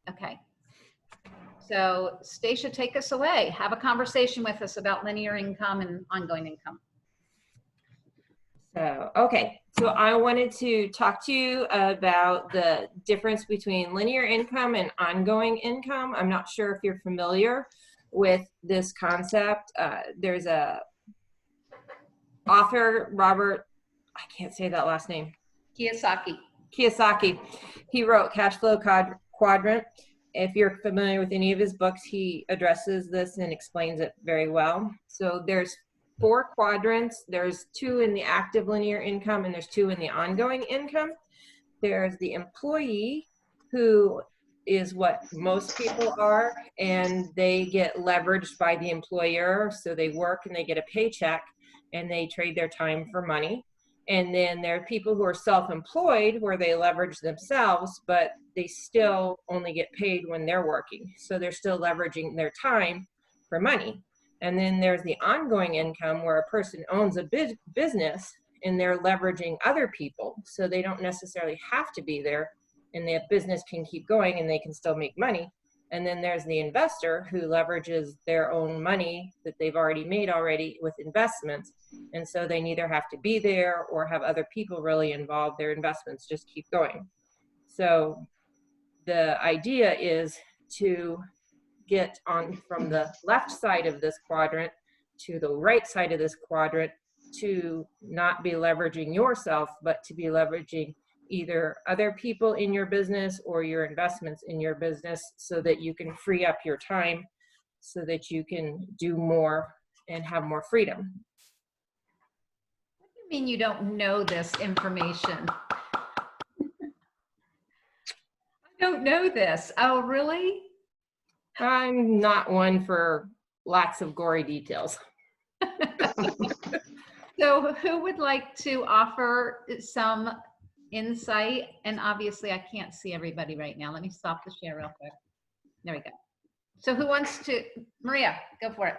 Okay. So Stacia, take us away. Have a conversation with us about linear income and ongoing income. So, okay. So I wanted to talk to you about the difference between linear income and ongoing income. I'm not sure if you're familiar with this concept. There's a author, Robert, I can't say that last name. Kiyosaki. He wrote Cash Flow Quadrant. If you're familiar with any of his books, he addresses this and explains it very well. So there's 4 quadrants. There's 2 in the active linear income and there's 2 in the ongoing income. There's the employee, who is what most people are, and they get leveraged by the employer. So they work and they get a paycheck and they trade their time for money. And then there are people who are self-employed, where they leverage themselves, but they still only get paid when they're working. So they're still leveraging their time for money. And then there's the ongoing income, where a person owns a business and they're leveraging other people. So they don't necessarily have to be there, and the business can keep going and they can still make money. And then there's the investor, who leverages their own money that they've already made with investments. And so they neither have to be there or have other people really involved. Their investments just keep going. So the idea is to get on from the left side of this quadrant to the right side of this quadrant, to not be leveraging yourself, but to be leveraging either other people in your business or your investments in your business, so that you can free up your time so that you can do more and have more freedom. What do you mean you don't know this information? I don't know this. Oh, really? I'm not one for lots of gory details. So who would like to offer some insight? And obviously I can't see everybody right now. Let me stop the share real quick. There we go. So who wants to, Maria, go for it.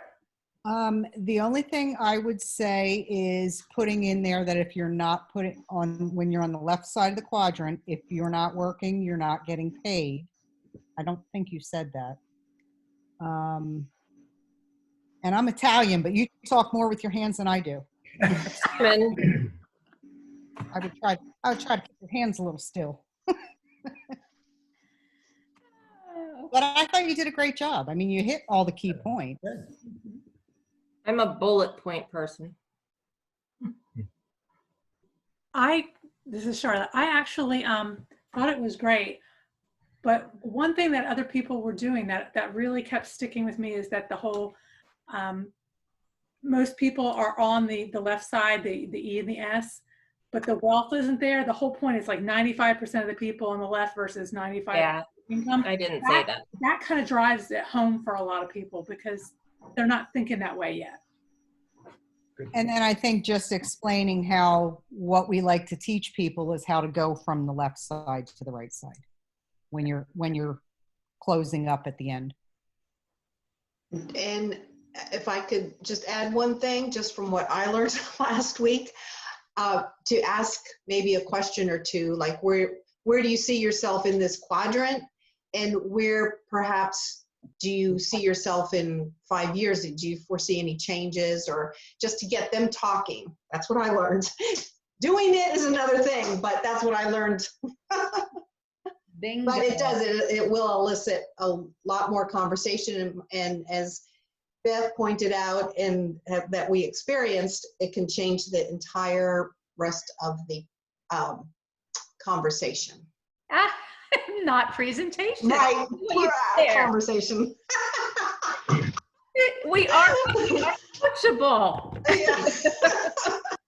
The only thing I would say is putting in there that if you're not putting on, when you're on the left side of the quadrant, if you're not working, you're not getting paid. I don't think you said that. And I'm Italian, but you talk more with your hands than I do. I would try to keep your hands a little still. But I thought you did a great job. I mean, you hit all the key points. I'm a bullet point person. This is Charlotte. I actually thought it was great. But one thing that other people were doing that really kept sticking with me is that the whole, most people are on the left side, the E and the S, but the wealth isn't there. The whole point is like 95% of the people on the left versus 95% Yeah, income. I didn't say that. That kind of drives it home for a lot of people because they're not thinking that way yet. And then I think just explaining how what we like to teach people is how to go from the left side to the right side when you're closing up at the end. And if I could just add one thing, just from what I learned last week, to ask maybe a question or two, like where do you see yourself in this quadrant, and where perhaps do you see yourself in 5 years? Do you foresee any changes, or just to get them talking? That's what I learned. Doing it is another thing, but that's what I learned. Bingo. But it will elicit a lot more conversation, and as Beth pointed out and that we experienced, it can change the entire rest of the conversation. Not presentation. Right, conversation. We are coachable.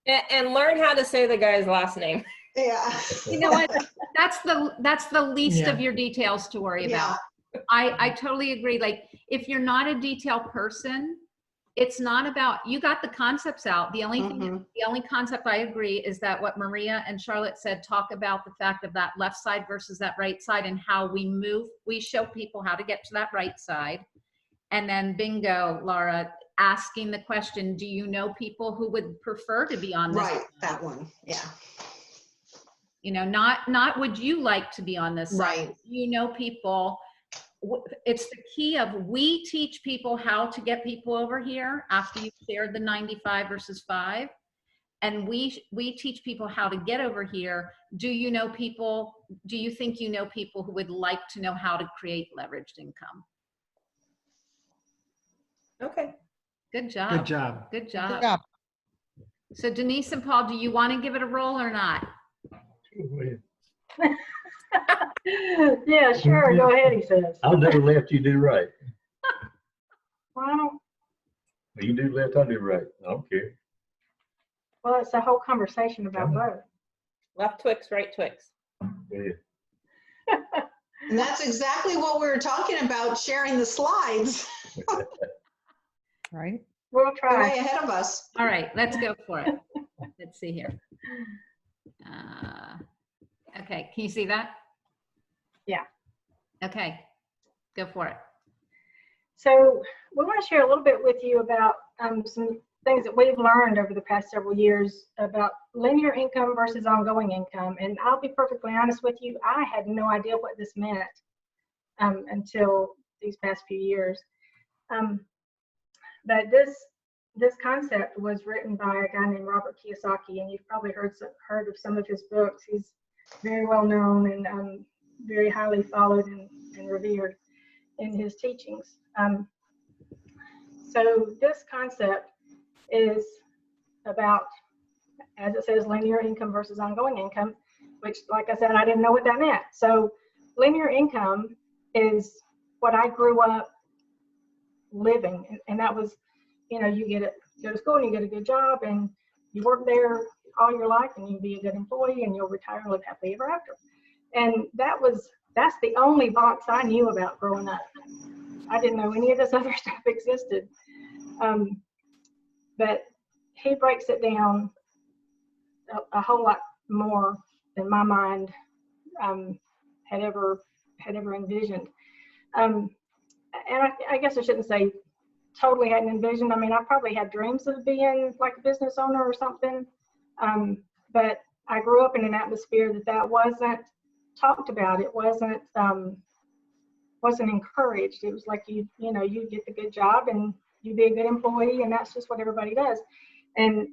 Yeah. And learn how to say the guy's last name. Yeah. You know what? That's the least of your details to worry about. I totally agree. Like, if you're not a detail person, it's not about, you got the concepts out. The only thing, the only concept I agree is that what Maria and Charlotte said, talk about the fact of that left side versus that right side and how we show people how to get to that right side. And then bingo, Laura, asking the question, do you know people who would prefer to be on this? Right, that one, yeah. You know, not would you like to be on this side? Right. You know people, it's the key of, we teach people how to get people over here after you've shared the 95 versus 5. And we teach people how to get over here. Do you know people, do you think you know people who would like to know how to create leveraged income? Okay. Good job. Good job. Good job. Good job. So Denise and Paul, do you want to give it a roll or not? Yeah, sure. Go ahead, he says. I'll never let you do right. Well, You do left, I do right. I don't care. well, it's a whole conversation about both. Left Twix, right Twix. Yeah. And that's exactly what we were talking about, sharing the slides. Right? We'll They're try. way ahead of us. All right, let's go for it. Let's see here. Okay, can you see that? Yeah. Okay, go for it. So we want to share a little bit with you about some things that we've learned over the past several years about linear income versus ongoing income. And I'll be perfectly honest with you, I had no idea what this meant until these past few years. But this concept was written by a guy named Robert Kiyosaki, and you've probably heard of some of his books. He's very well known and very highly followed and revered in his teachings. So this concept is about, as it says, linear income versus ongoing income, which, like I said, I didn't know what that meant. So linear income is what I grew up living, and that was, you go to school and you get a good job and you work there all your life and you'll be a good employee and you'll retire and live happily ever after. And that's the only box I knew about growing up. I didn't know any of this other stuff existed. But he breaks it down a whole lot more than my mind had ever envisioned. And I guess I shouldn't say totally hadn't envisioned. I mean, I probably had dreams of being like a business owner or something. But I grew up in an atmosphere that wasn't talked about. It wasn't encouraged. It was like you get the good job and you be a good employee, and that's just what everybody does. And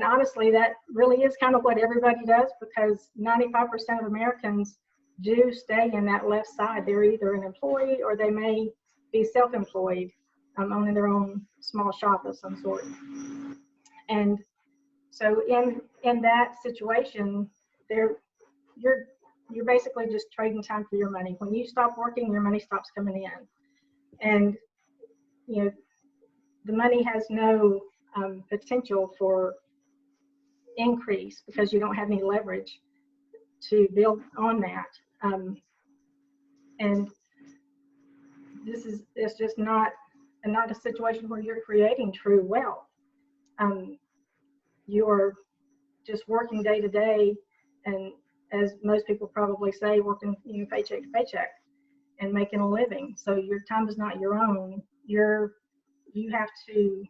honestly, that really is kind of what everybody does, because 95% of Americans do stay in that left side. They're either an employee or they may be self-employed, owning their own small shop of some sort. And so in that situation, you're basically just trading time for your money. When you stop working, your money stops coming in, and the money has no potential for increase because you don't have any leverage to build on that. And it's just not a situation where you're creating true wealth. You're just working day to day, and as most people probably say, working paycheck to paycheck and making a living. So your time is not your own. You have to,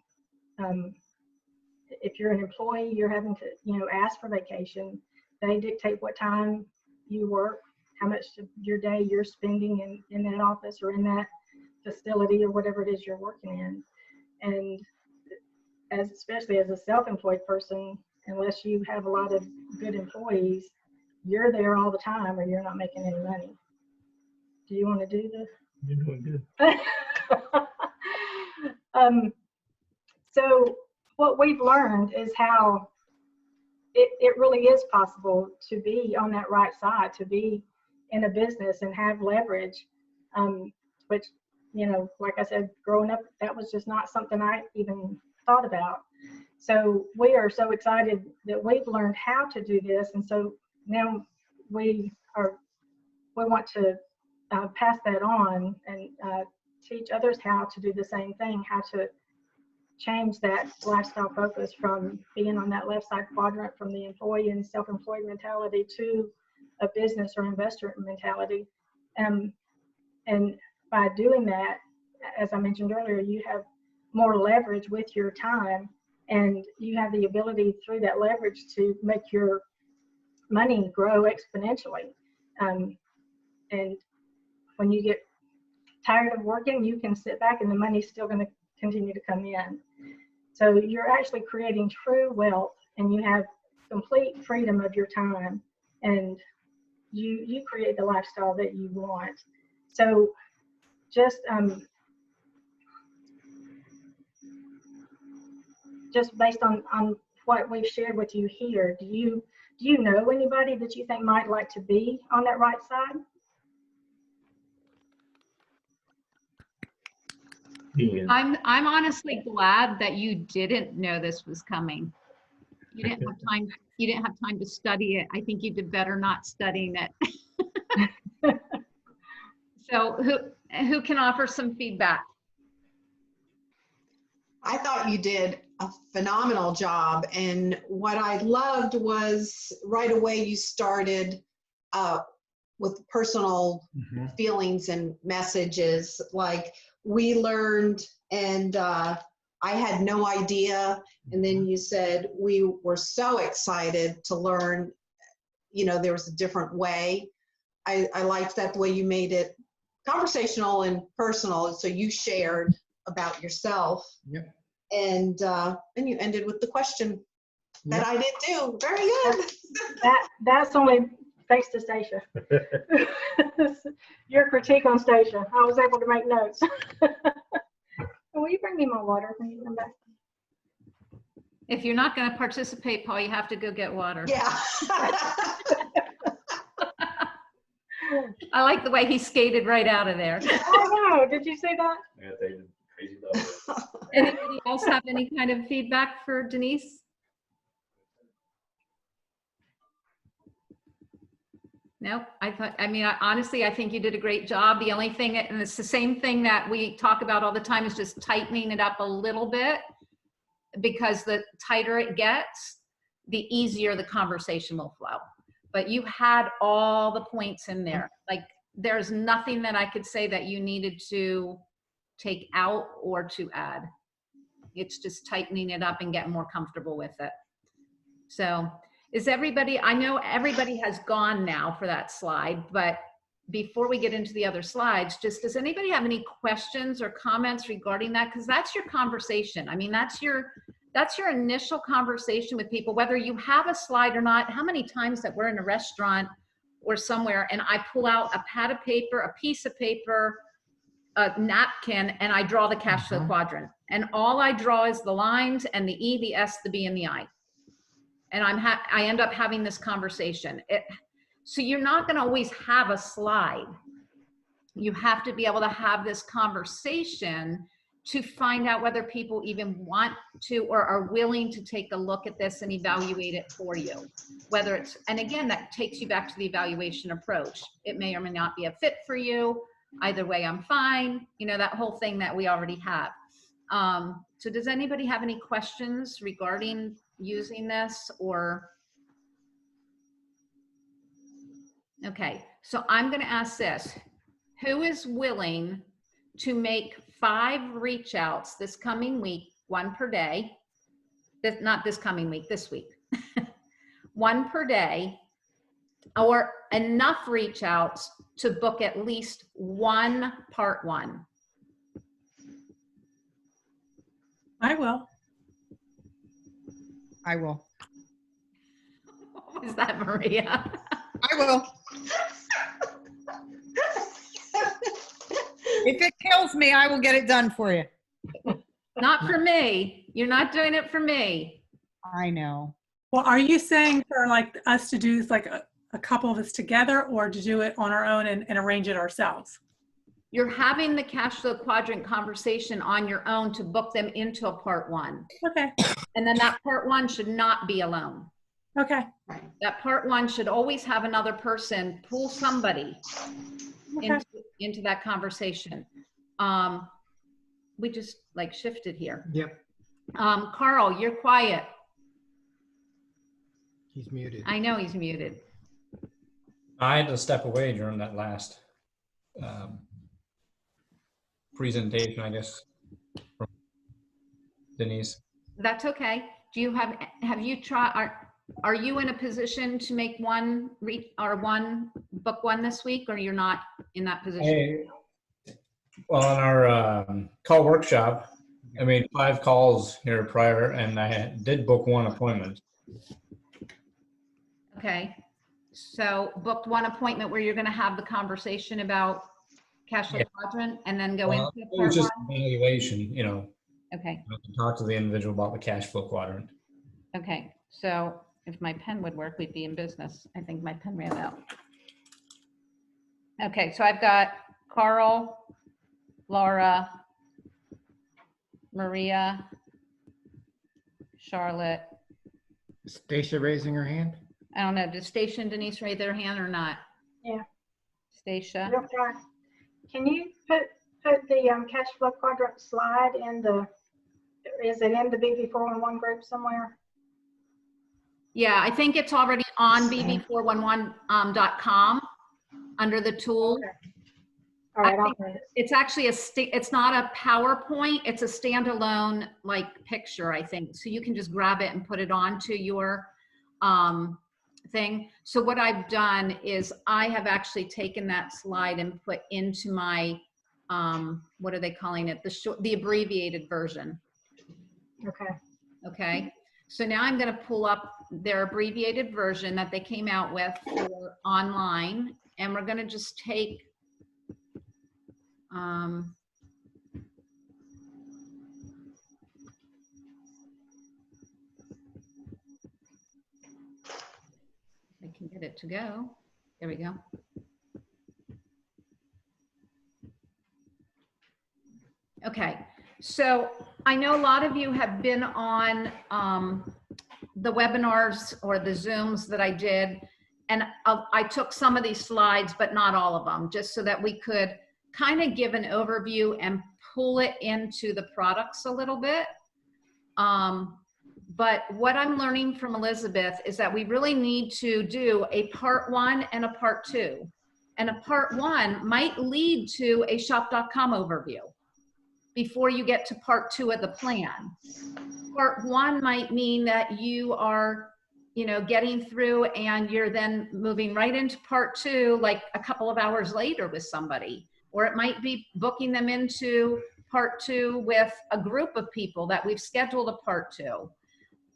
if you're an employee, you're having to ask for vacation. They dictate what time you work, how much of your day you're spending in that office or in that facility or whatever it is you're working in. And especially as a self-employed person, unless you have a lot of good employees, you're there all the time or you're not making any money. Do you want to do this? You're doing good. So what we've learned is how it really is possible to be on that right side, to be in a business and have leverage, which, like I said, growing up, that was just not something I even thought about. So we are so excited that we've learned how to do this. And so now we want to pass that on and teach others how to do the same thing, how to change that lifestyle focus from being on that left side quadrant, from the employee and self-employed mentality, to a business or investor mentality. And by doing that, as I mentioned earlier, you have more leverage with your time, and you have the ability through that leverage to make your money grow exponentially. And when you get tired of working, you can sit back and the money's still going to continue to come in. So you're actually creating true wealth, and you have complete freedom of your time, and you create the lifestyle that you want. So just based on what we've shared with you here, do you know anybody that you think might like to be on that right side? Ian, I'm honestly glad that you didn't know this was coming. You didn't have time. You didn't have time to study it. I think you did better not studying it. So who can offer some feedback? I thought you did a phenomenal job. And what I loved was right away you started with personal feelings and messages, like we learned, and I had no idea. And then you said we were so excited to learn, you know, there was a different way. I liked that the way you made it conversational and personal. So you shared about yourself. Yep. And you ended with the question that Yep. I did too. Very good. That's only thanks to Stacia. Your critique on Stacia, I was able to make notes. Will you bring me my water when you come back? If you're not going to participate, Paul, you have to go get water. Yeah. I like the way he skated right out of there. I know. Did you see that? Yeah, they did crazy love. Anybody else have any kind of feedback for Denise? Nope. Honestly, I think you did a great job. The only thing, and it's the same thing that we talk about all the time, is just tightening it up a little bit, because the tighter it gets, the easier the conversation will flow. But you had all the points in there. Like, there's nothing that I could say that you needed to take out or to add. It's just tightening it up and getting more comfortable with it. So is everybody, I know everybody has gone now for that slide, but before we get into the other slides, just does anybody have any questions or comments regarding that? Because that's your conversation. I mean, that's your initial conversation with people, whether you have a slide or not. How many times that we're in a restaurant or somewhere and I pull out a pad of paper, a piece of paper, a napkin, and I draw the cash flow quadrant. And all I draw is the lines and the E, the S, the B, and the I. And I end up having this conversation. So you're not going to always have a slide. You have to be able to have this conversation to find out whether people even want to or are willing to take a look at this and evaluate it for you. Whether it's, and again, that takes you back to the evaluation approach. It may or may not be a fit for you. Either way, I'm fine. You know, that whole thing that we already have. So does anybody have any questions regarding using this or? Okay, so I'm going to ask this. Who is willing to make 5 reach outs this coming week, 1 per day? Not this coming week, this week. 1 per day, or enough reach outs to book at least 1 part 1? I will. I will. What was that, Maria? I will. If it kills me, I will get it done for you. Not for me. You're not doing it for me. I know. Well, are you saying for like us to do like a couple of us together, or to do it on our own and arrange it ourselves? You're having the cash flow quadrant conversation on your own to book them into a part 1. Okay. And then that part 1 should not be alone. Okay. That part 1 should always have another person pull somebody Okay. into that conversation. We just like shifted here. Yep. Carl, you're quiet. He's muted. I know he's muted. I had to step away during that last presentation, I guess, from Denise. That's okay. Do you have you tried, are you in a position to make 1 book 1 this week, or you're not in that position? Well, in our call workshop, I made 5 calls here prior, and I did book 1 appointment. Okay. So booked 1 appointment where you're going to have the conversation about cash flow Yeah. quadrant and then go Well, into it was part just 1? evaluation, you know, Okay. I can talk to the individual about the cash flow quadrant. Okay. So if my pen would work, we'd be in business. I think my pen ran out. Okay. So I've got Carl, Laura, Maria, Charlotte. Stacia raising her hand. I don't know. Did Stacia and Denise raise their hand or not? Yeah. Stacia. Real fast. Can you put the cash flow quadrant slide in the, is it in the BB411 group somewhere? Yeah, I think it's already on bb411.com under the tool. Okay. All right, I I'll think print it. it's actually it's not a PowerPoint, it's a standalone like picture, I think. So you can just grab it and put it onto your thing. So what I've done is I have actually taken that slide and put into my, what are they calling it? The abbreviated version. Okay. Okay. So now I'm going to pull up their abbreviated version that they came out with for online, and we're going to just take I can get it to go. There we go. Okay, so I know a lot of you have been on the webinars or the Zooms that I did, and I took some of these slides, but not all of them, just so that we could kind of give an overview and pull it into the products a little bit. But what I'm learning from Elizabeth is that we really need to do a part 1 and a part 2. And a part 1 might lead to a shop.com overview before you get to part 2 of the plan. Part 1 might mean that you are, you know, getting through and you're then moving right into part 2, like a couple of hours later with somebody. Or it might be booking them into part 2 with a group of people that we've scheduled a part 2.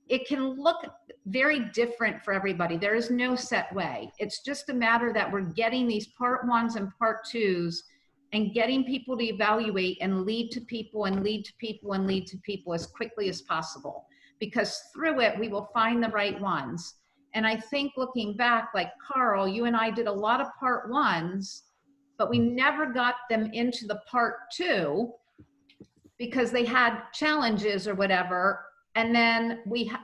It can look very different for everybody. There is no set way. It's just a matter that we're getting these part 1s and part 2s and getting people to evaluate and lead to people and lead to people and lead to people as quickly as possible. Because through it, we will find the right ones. And I think looking back, like Carl, you and I did a lot of part 1s, but we never got them into the part 2 because they had challenges or whatever. And then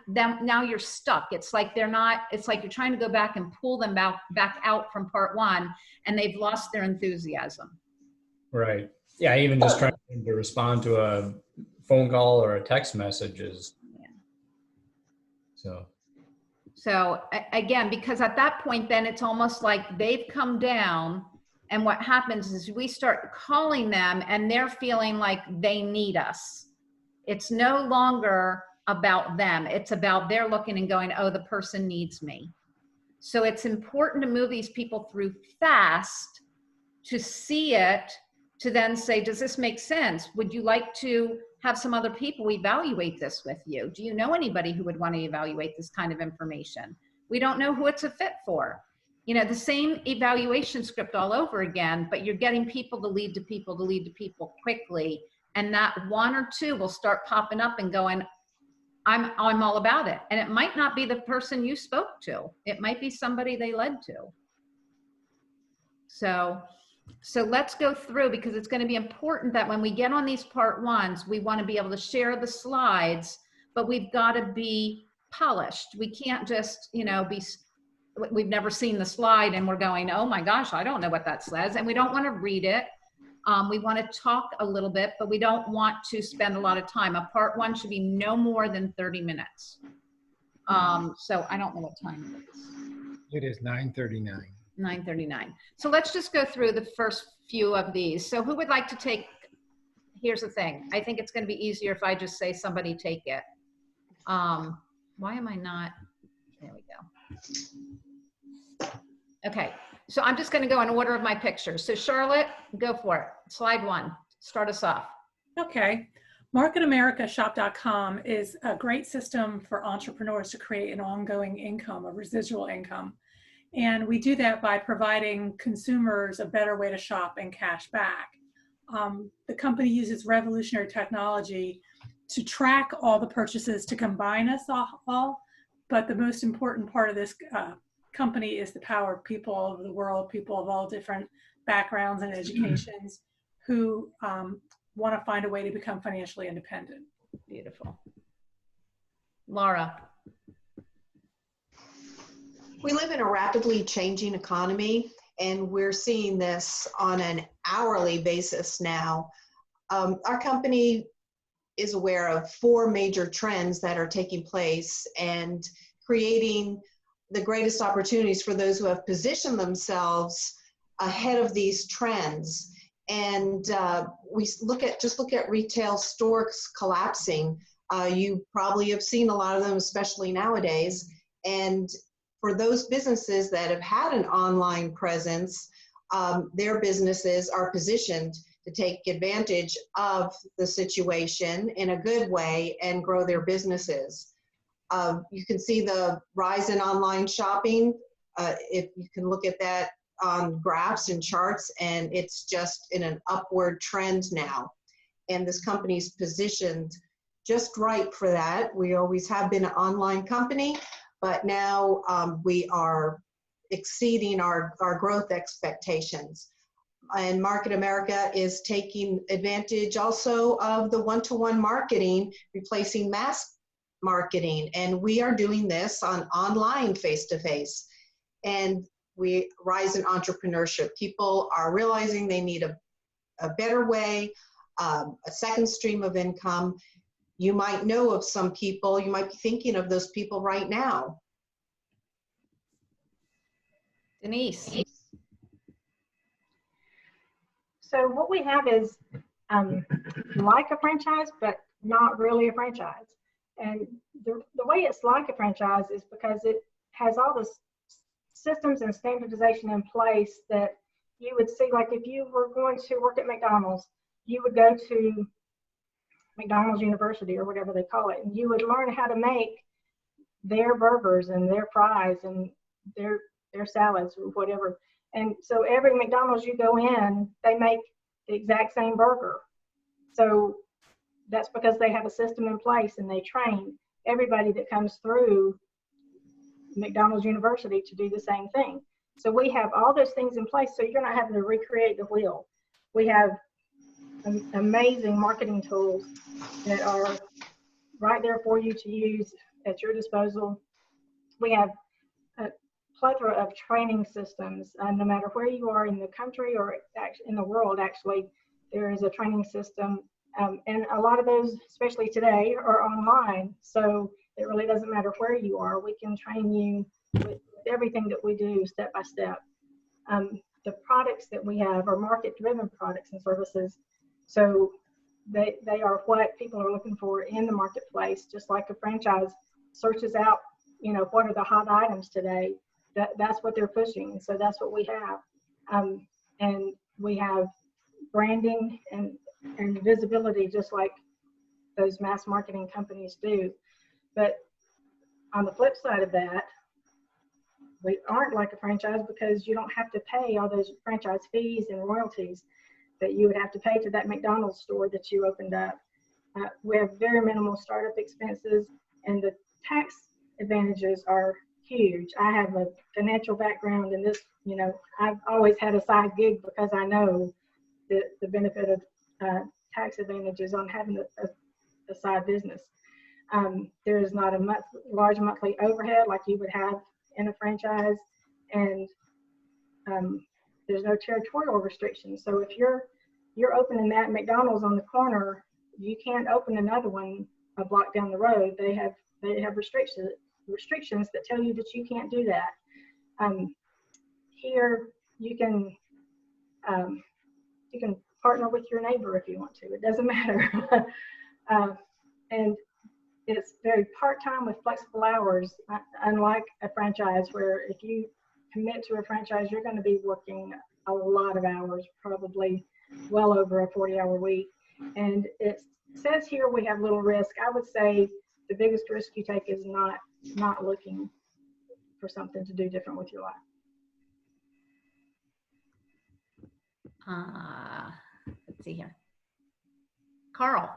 now you're stuck. It's like it's like you're trying to go back and pull them back out from part 1 and they've lost their enthusiasm. Right. Yeah, even just trying to respond to a phone call or a text message is, So again, because at that point, then it's almost like they've come down, and what happens is we start calling them and they're feeling like they need us. It's no longer about them. It's about they're looking and going, oh, the person needs me. So it's important to move these people through fast to see it, to then say, does this make sense? Would you like to have some other people evaluate this with you? Do you know anybody who would want to evaluate this kind of information? We don't know who it's a fit for. You know, the same evaluation script all over again, but you're getting people to lead to people to lead to people quickly. And that 1 or 2 will start popping up and going, I'm all about it. And it might not be the person you spoke to. It might be somebody they led to. So let's go through, because it's going to be important that when we get on these part 1s, we want to be able to share the slides, but we've got to be polished. We can't just, you know, we've never seen the slide and we're going, oh my gosh, I don't know what that says. And we don't want to read it. We want to talk a little bit, but we don't want to spend a lot of time. A part 1 should be no more than 30 minutes. So I don't know what time it is. It is 9:39. 9:39. So let's just go through the first few of these. So who would like to take, here's the thing. I think it's going to be easier if I just say somebody take it. Why am I not, there we go. Okay, so I'm just going to go in order of my pictures. So Charlotte, go for it. Slide 1. start us off. Okay. MarketAmericaShop.com is a great system for entrepreneurs to create an ongoing income, a residual income. And we do that by providing consumers a better way to shop and cash back. The company uses revolutionary technology to track all the purchases to combine us all. But the most important part of this company is the power of people all over the world, people of all different backgrounds and educations who want to find a way to become financially independent. Beautiful. Laura. We live in a rapidly changing economy, and we're seeing this on an hourly basis now. Our company is aware of 4 major trends that are taking place and creating the greatest opportunities for those who have positioned themselves ahead of these trends. And we look at retail stores collapsing. You probably have seen a lot of them, especially nowadays. And for those businesses that have had an online presence, their businesses are positioned to take advantage of the situation in a good way and grow their businesses. You can see the rise in online shopping. If you can look at that on graphs and charts, and it's just in an upward trend now. And this company's positioned just right for that. We always have been an online company, but now we are exceeding our growth expectations. And Market America is taking advantage also of the one-to-one marketing, replacing mass marketing. And we are doing this on online face-to-face. And we rise in entrepreneurship. People are realizing they need a better way, a second stream of income. You might know of some people, you might be thinking of those people right now. Denise. So what we have is like a franchise, but not really a franchise. And the way it's like a franchise is because it has all the systems and standardization in place that you would see. Like if you were going to work at McDonald's, you would go to McDonald's University or whatever they call it, and you would learn how to make their burgers and their fries and their salads or whatever. And so every McDonald's you go in, they make the exact same burger. So that's because they have a system in place and they train everybody that comes through McDonald's University to do the same thing. So we have all those things in place, so you're not having to recreate the wheel. We have amazing marketing tools that are right there for you to use at your disposal. We have a plethora of training systems, no matter where you are in the country or in the world. Actually, there is a training system, and a lot of those, especially today, are online. So it really doesn't matter where you are. We can train you with everything that we do step by step. The products that we have are market-driven products and services. So they are what people are looking for in the marketplace, just like a franchise searches out, what are the hot items today. That's what they're pushing. So that's what we have. And we have branding and visibility, just like those mass marketing companies do. But on the flip side of that, we aren't like a franchise because you don't have to pay all those franchise fees and royalties that you would have to pay to that McDonald's store that you opened up. We have very minimal startup expenses, and the tax advantages are huge. I have a financial background in this, I've always had a side gig because I know the benefit of tax advantages on having a side business. There is not a large monthly overhead like you would have in a franchise, and there's no territorial restrictions. So if you're opening that McDonald's on the corner, you can't open another one a block down the road. They have restrictions that tell you that you can't do that. Here you can partner with your neighbor if you want to. It doesn't matter. And it's very part-time with flexible hours, unlike a franchise where if you commit to a franchise, you're going to be working a lot of hours, probably well over a 40-hour week. And it says here we have little risk. I would say the biggest risk you take is not looking for something to do different with your life. Let's see here. Carl.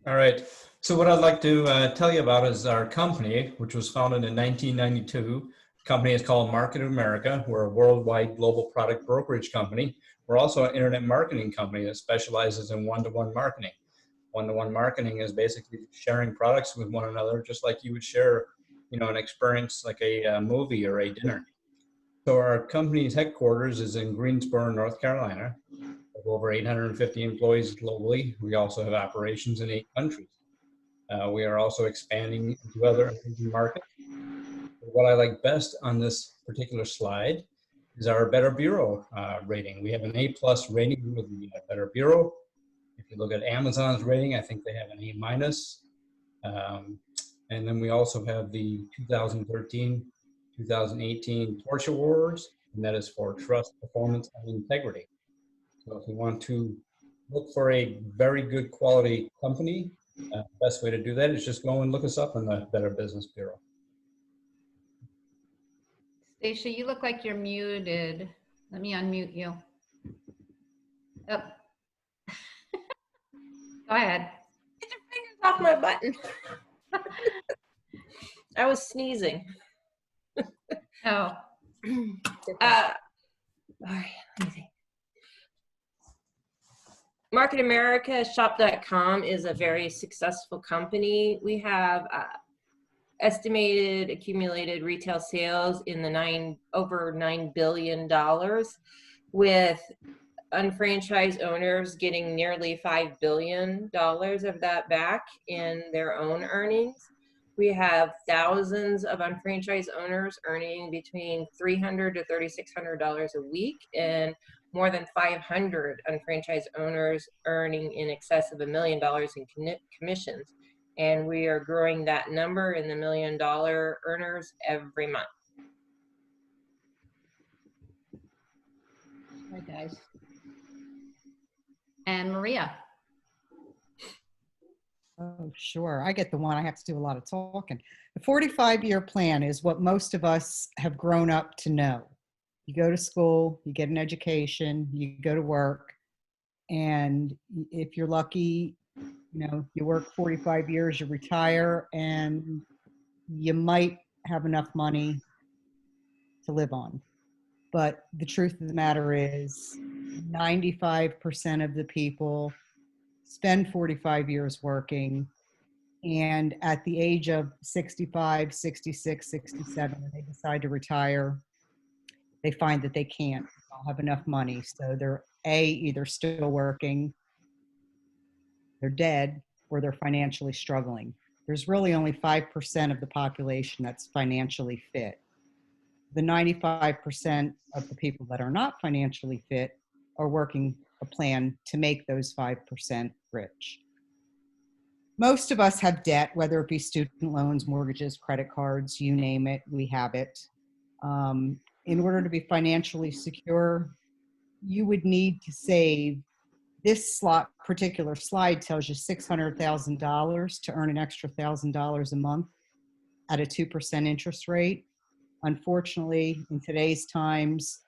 All right. So what I'd like to tell you about is our company, which was founded in 1992. The company is called Market America. We're a worldwide global product brokerage company. We're also an internet marketing company that specializes in one-to-one marketing. One-to-one marketing is basically sharing products with one another, just like you would share, an experience like a movie or a dinner. So our company's headquarters is in Greensboro, North Carolina. We have over 850 employees globally. We also have operations in 8 countries. We are also expanding into other emerging markets. What I like best on this particular slide is our Better Bureau rating. We have an A+ rating with the Better Bureau. If you look at Amazon's rating, I think they have an A-. And then we also have the 2013-2018 Torch Awards, and that is for trust, performance, and integrity. So if you want to look for a very good quality company, the best way to do that is just go and look us up in the Better Business Bureau. Stacia, you look like you're muted. Let me unmute you. Oh. Go ahead. Get your fingers off my button. I was sneezing. Oh. All right, let me see. Market America Shop.com is a very successful company. We have estimated accumulated retail sales in the over $9 billion, with unfranchised owners getting nearly $5 billion of that back in their own earnings. We have thousands of unfranchised owners earning between $300 to $3,600 a week, and more than 500 unfranchised owners earning in excess of $1 million in commissions. And we are growing that number in the $1 million earners every month. Hi, guys. And Maria. Oh, sure. I get the one. I have to do a lot of talking. The 45-year plan is what most of us have grown up to know. You go to school, you get an education, you go to work, and if you're lucky, you work 45 years, you retire, and you might have enough money to live on. But the truth of the matter is 95% of the people spend 45 years working, and at the age of 65, 66, 67, when they decide to retire, they find that they can't have enough money. So they're either still working, they're dead, or they're financially struggling. There's really only 5% of the population that's financially fit. The 95% of the people that are not financially fit are working a plan to make those 5% rich. Most of us have debt, whether it be student loans, mortgages, credit cards, you name it, we have it. In order to be financially secure, you would need to save. This particular slide tells you $600,000 to earn an extra $1,000 a month at a 2% interest rate. Unfortunately, in today's times,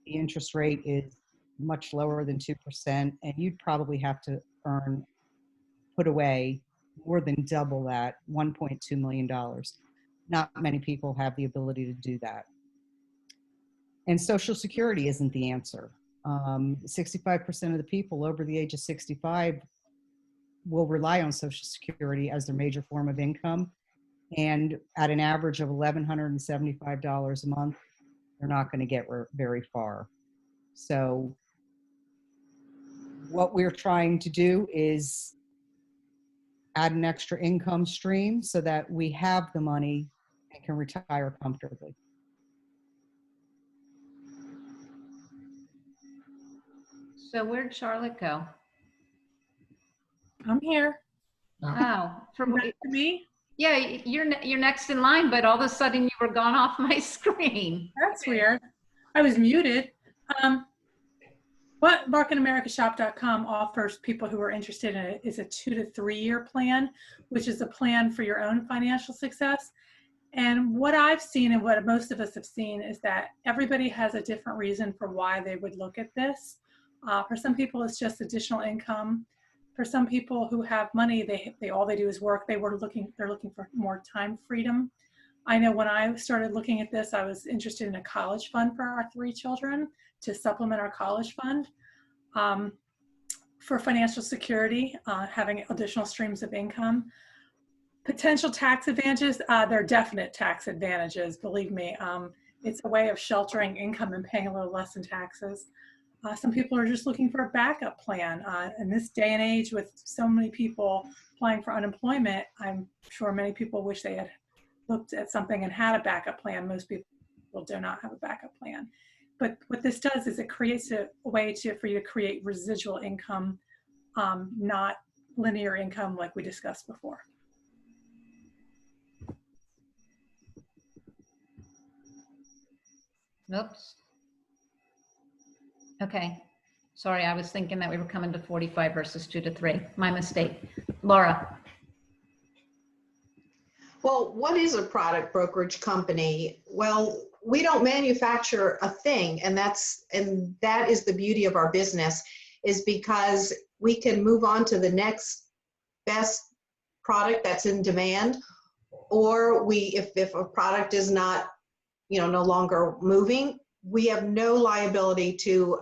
the interest rate is much lower than 2%, and you'd probably have to put away more than double that, $1.2 million. Not many people have the ability to do that. And Social Security isn't the answer. 65% of the people over the age of 65 will rely on Social Security as their major form of income. And at an average of $1,175 a month, they're not going to get very far. So what we're trying to do is add an extra income stream so that we have the money and can retire comfortably. So where'd Charlotte go? I'm here. Oh, from Me? yeah, you're next in line, but all of a sudden you were gone off my screen. That's weird. I was muted. What marketamericashop.com offers people who are interested in it is a 2 to 3 year plan, which is a plan for your own financial success. And what I've seen and what most of us have seen is that everybody has a different reason for why they would look at this. For some people, it's just additional income. For some people who have money, they all they do is work. They're looking for more time freedom. I know when I started looking at this, I was interested in a college fund for our 3 children to supplement our college fund. For financial security, having additional streams of income. Potential tax advantages, there are definite tax advantages, believe me. It's a way of sheltering income and paying a little less in taxes. Some people are just looking for a backup plan. In this day and age with so many people applying for unemployment, I'm sure many people wish they had looked at something and had a backup plan. Most people do not have a backup plan. But what this does is it creates a way for you to create residual income, not linear income like we discussed before. Oops. Okay. Sorry, I was thinking that we were coming to 45 versus 2 to 3. My mistake. Laura. Well, what is a product brokerage company? Well, we don't manufacture a thing, and that is the beauty of our business, is because we can move on to the next best product that's in demand, or if a product is not, no longer moving, we have no liability to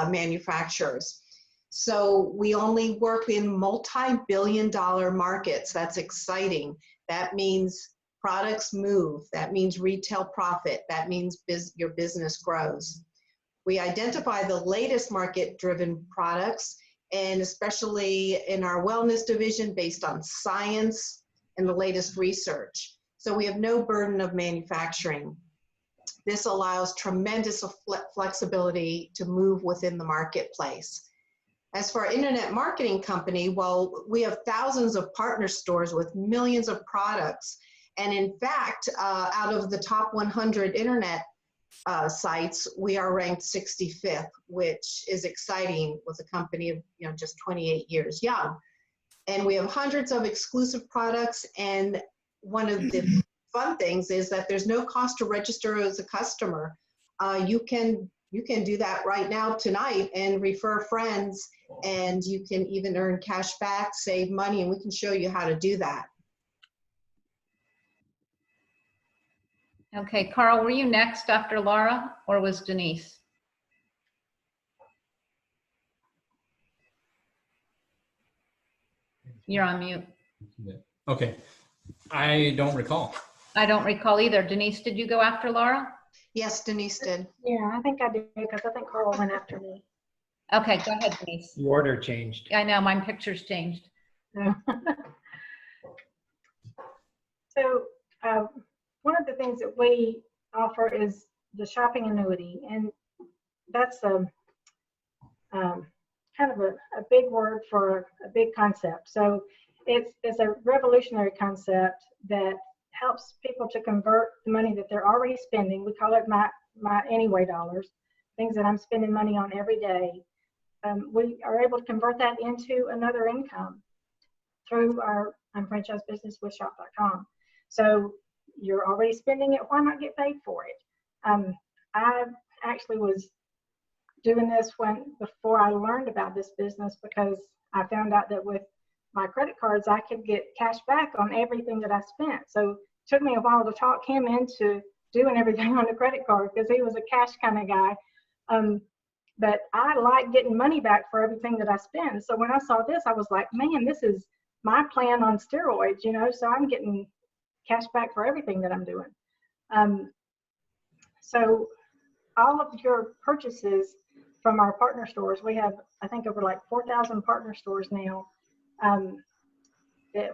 manufacturers. So we only work in multi-billion-dollar markets. That's exciting. That means products move. That means retail profit. That means your business grows. We identify the latest market-driven products, and especially in our wellness division, based on science and the latest research. So we have no burden of manufacturing. This allows tremendous flexibility to move within the marketplace. As for our internet marketing company, well, we have thousands of partner stores with millions of products. And in fact, out of the top 100 internet sites, we are ranked 65th, which is exciting with a company of just 28 years young. And we have hundreds of exclusive products. And one of the fun things is that there's no cost to register as a customer. You can do that right now tonight and refer friends, and you can even earn cash back, save money, and we can show you how to do that. Okay, Carl, were you next after Laura, or was Denise? You're on mute. Okay, I don't recall. I don't recall either. Denise, did you go after Laura? Yes, Denise did. Yeah, I think I did, because I think Carl went after me. Okay, go ahead, Denise. The order changed. I know, my picture's changed. No. So one of the things that we offer is the shopping annuity, and that's kind of a big word for a big concept. So it's a revolutionary concept that helps people to convert the money that they're already spending. We call it my anyway dollars, things that I'm spending money on every day. We are able to convert that into another income through our franchise business with shop.com. So you're already spending it, why not get paid for it? I actually was doing this before I learned about this business, because I found out that with my credit cards, I could get cash back on everything that I spent. So it took me a while to talk him into doing everything on the credit card, because he was a cash kind of guy. But I like getting money back for everything that I spend. So when I saw this, I was like, man, this is my plan on steroids, so I'm getting cash back for everything that I'm doing. So all of your purchases from our partner stores, we have, I think, over like 4,000 partner stores now,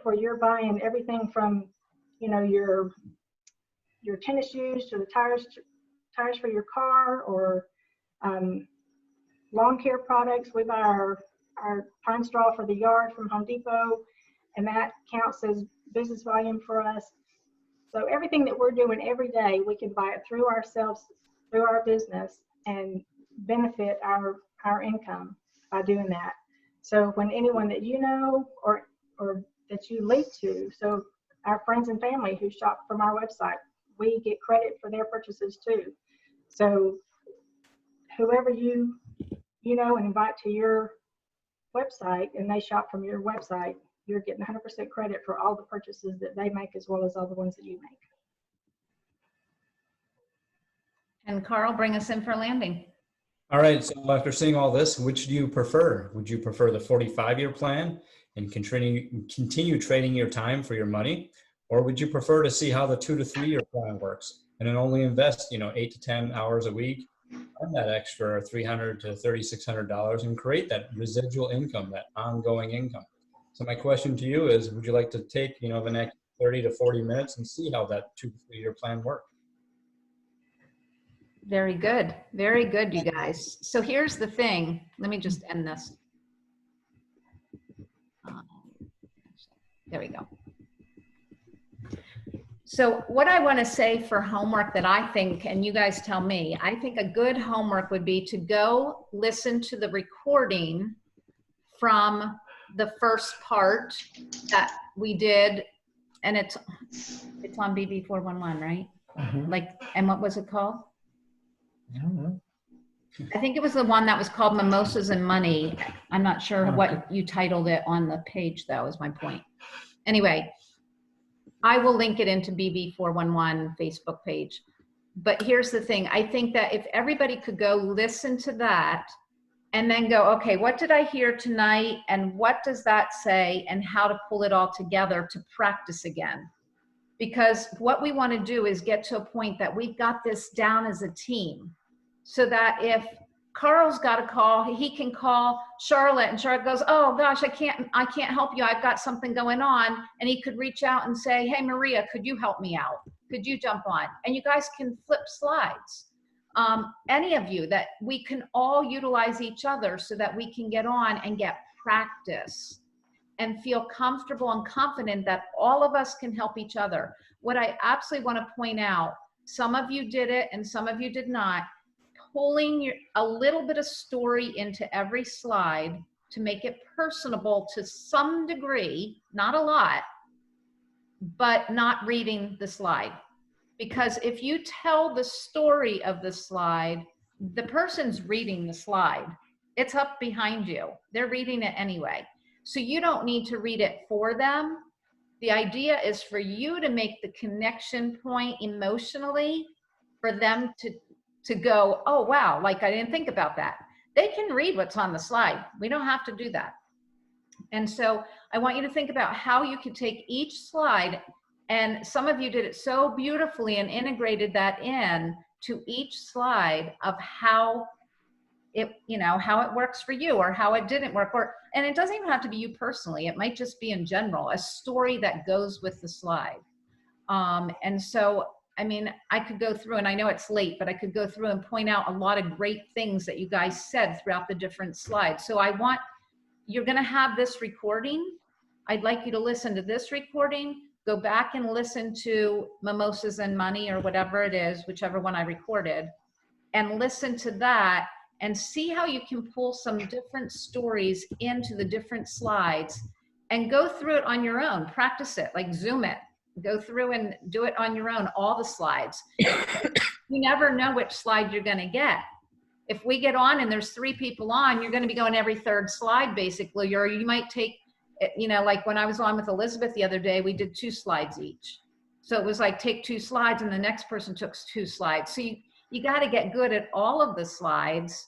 where you're buying everything from, your tennis shoes to the tires for your car, or lawn care products. We buy our pine straw for the yard from Home Depot, and that counts as business volume for us. So everything that we're doing every day, we can buy it through ourselves, through our business, and benefit our our income by doing that. So when anyone that you know or that you lead to, so our friends and family who shop from our website, we get credit for their purchases too. So whoever you know and invite to your website and they shop from your website, you're getting 100% credit for all the purchases that they make as well as all the ones that you make. And Carl, bring us in for a landing. All right, so after seeing all this, which do you prefer? Would you prefer the 45-year plan and continue trading your time for your money? Or would you prefer to see how the 2 to 3 year plan works and then only invest, 8 to 10 hours a week, earn that extra $300 to $3,600 and create that residual income, that ongoing income? So my question to you is, would you like to take, the next 30 to 40 minutes and see how that 2 to 3 year plan works? Very good. Very good, you guys. So here's the thing. Let me just end this. There we go. So what I want to say for homework that I think, and you guys tell me, I think a good homework would be to go listen to the recording from the first part that we did, and it's on BB411, right? Like, and what was it called? I don't know. I think it was the one that was called Mimosas and Money. I'm not sure what you titled it on the page, though, is my point. Anyway, I will link it into BB411 Facebook page. But here's the thing. I think that if everybody could go listen to that and then go, okay, what did I hear tonight? And what does that say? And how to pull it all together to practice again. Because what we want to do is get to a point that we've got this down as a team. So that if Carl's got a call, he can call Charlotte, and Charlotte goes, oh gosh, I can't help you. I've got something going on. And he could reach out and say, hey, Maria, could you help me out? Could you jump on? And you guys can flip slides. Any of you, that we can all utilize each other so that we can get on and get practice and feel comfortable and confident that all of us can help each other. What I absolutely want to point out, some of you did it and some of you did not, pulling a little bit of story into every slide to make it personable to some degree, not a lot, but not reading the slide. Because if you tell the story of the slide, the person's reading the slide. It's up behind you. They're reading it anyway. So you don't need to read it for them. The idea is for you to make the connection point emotionally for them to go, oh, wow, like I didn't think about that. They can read what's on the slide. We don't have to do that. And so I want you to think about how you could take each slide, and some of you did it so beautifully and integrated that in to each slide of how it, how it works for you or how it didn't work. And it doesn't even have to be you personally. It might just be in general, a story that goes with the slide. And so, I mean, I could go through, and I know it's late, but I could go through and point out a lot of great things that you guys said throughout the different slides. So you're going to have this recording. I'd like you to listen to this recording, go back and listen to Mimosas and Money or whatever it is, whichever one I recorded, and listen to that and see how you can pull some different stories into the different slides and go through it on your own. Practice it, like Zoom it. Go through and do it on your own, all the slides. You never know which slide you're going to get. If we get on and there's 3 people on, you're going to be going every 3rd slide basically, or you might take, like when I was on with Elizabeth the other day, we did 2 slides each. So it was like take 2 slides and the next person took 2 slides. So you got to get good at all of the slides.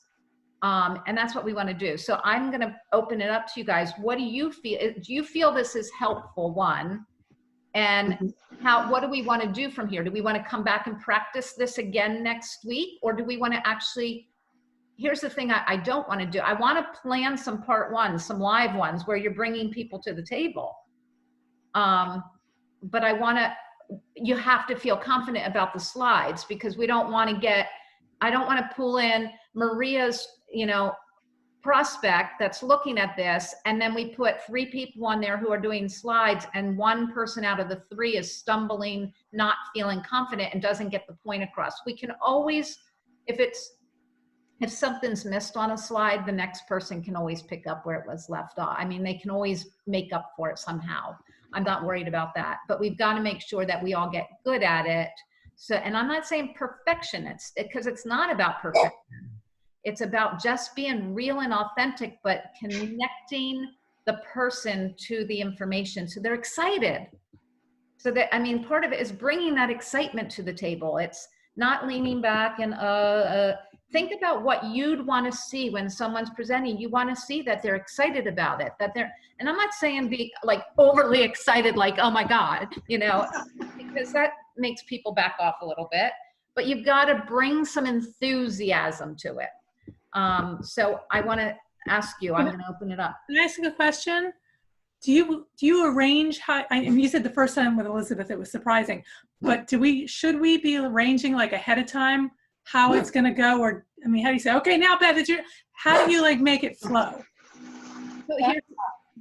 And that's what we want to do. So I'm going to open it up to you guys. What do you feel? Do you feel this is helpful, one? And what do we want to do from here? Do we want to come back and practice this again next week? Or do we want to actually, here's the thing I don't want to do. I want to plan some part 1s, some live ones where you're bringing people to the table. But you have to feel confident about the slides, because we don't want to I don't want to pull in Maria's, prospect that's looking at this, and then we put 3 people on there who are doing slides, and 1 person out of the 3 is stumbling, not feeling confident, and doesn't get the point across. We can always, if if something's missed on a slide, the next person can always pick up where it was left off. I mean, they can always make up for it somehow. I'm not worried about that, but we've got to make sure that we all get good at it. So, and I'm not saying perfection, because it's not about perfection. It's about just being real and authentic, but connecting the person to the information so they're excited. So that, I mean, part of it is bringing that excitement to the table. It's not leaning back and think about what you'd want to see when someone's presenting. You want to see that they're excited about it, that they're, and I'm not saying be like overly excited, like, oh my God, you know, because that makes people back off a little bit, but you've got to bring some enthusiasm to it. So I want to ask you, I'm going to open it up. Can I ask you a question? Do you arrange how, I mean, you said the first time with Elizabeth, it was surprising, but should we be arranging like ahead of time how it's going to go? Or, I mean, how do you say, okay, now Beth, how do you like make it flow? So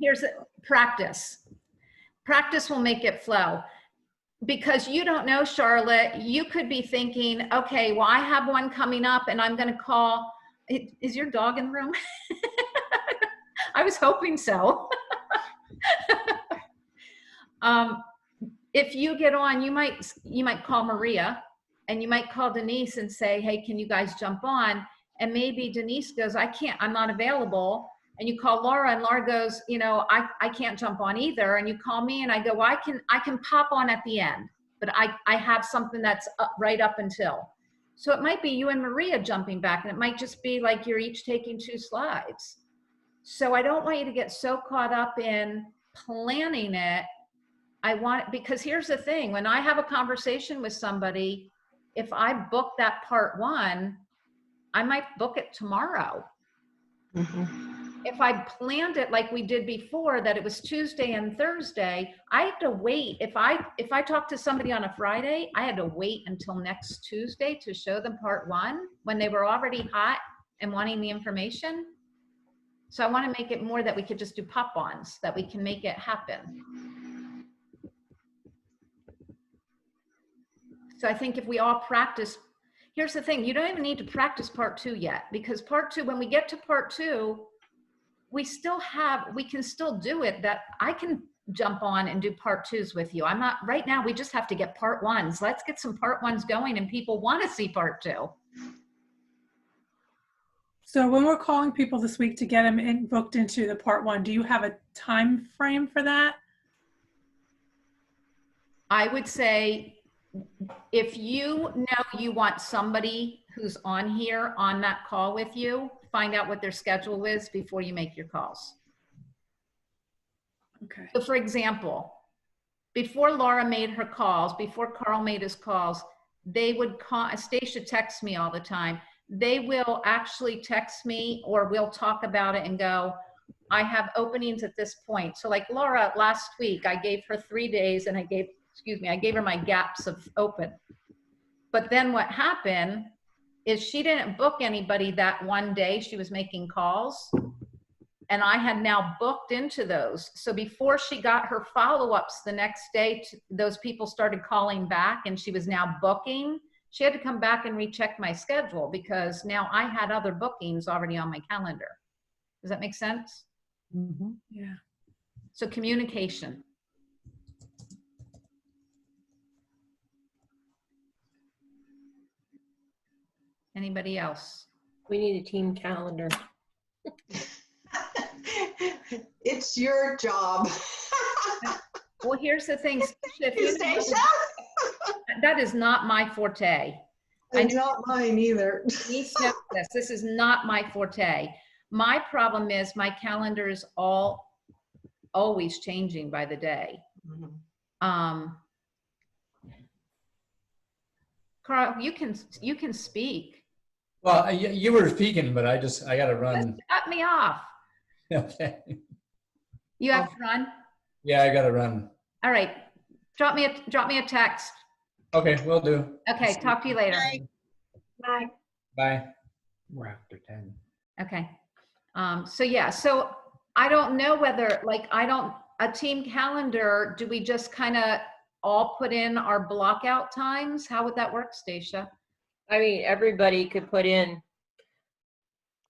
here's practice. Practice will make it flow. Because you don't know, Charlotte, you could be thinking, okay, well, I have one coming up and I'm going to call. Is your dog in the room? I was hoping so. If you get on, you might call Maria, and you might call Denise and say, hey, can you guys jump on? And maybe Denise goes, I can't, I'm not available. And you call Laura, and Laura goes, you know, I can't jump on either. And you call me and I go, well, I can pop on at the end, but I have something that's right up until. So it might be you and Maria jumping back, and it might just be like you're each taking 2 slides. So I don't want you to get so caught up in planning it. Because here's the thing, when I have a conversation with somebody, if I book that part 1, I might book it tomorrow. Mm-hmm. If I planned it like we did before, that it was Tuesday and Thursday, I have to wait. If I talk to somebody on a Friday, I had to wait until next Tuesday to show them part 1 when they were already hot and wanting the information. So I want to make it more that we could just do pop-ons, that we can make it happen. So I think if we all practice, here's the thing, you don't even need to practice part 2 yet, because part 2, when we get to part 2, we can still do it, that I can jump on and do part 2s with you. I'm not, right now, we just have to get part 1s. Let's get some part 1s going, and people want to see part 2. So when we're calling people this week to get them booked into the part 1, do you have a time frame for that? I would say, if you know you want somebody who's on here on that call with you, find out what their schedule is before you make your calls. Okay. So for example, before Laura made her calls, before Carl made his calls, they would call, Stacia texts me all the time. They will actually text me, or we'll talk about it and go, I have openings at this point. So like Laura last week, I gave her 3 days, and I gave her my gaps of open. But then what happened is she didn't book anybody that one day she was making calls, and I had now booked into those. So before she got her follow-ups the next day, those people started calling back, and she was now booking. She had to come back and recheck my schedule, because now I had other bookings already on my calendar. Does that make sense? Mm-hmm. Yeah. So communication. Anybody else? We need a team calendar. It's your job. Well, here's the thing. Stacia? That is not my forte. It's not mine either. Denise knows this. This is not my forte. My problem is my calendar is always changing by the day. Mhm. Carl, you can speak. Well, you were speaking, but I got to run. Cut me off. Okay. You have to run. Yeah, I got to run. All right. Drop me a text. Okay, will do. Okay. Talk to you later. Bye. Bye. We're after 10. Okay. So yeah, so I don't know whether, like, a team calendar, do we just kind of all put in our block out times? How would that work, Stacia? I mean, everybody could put in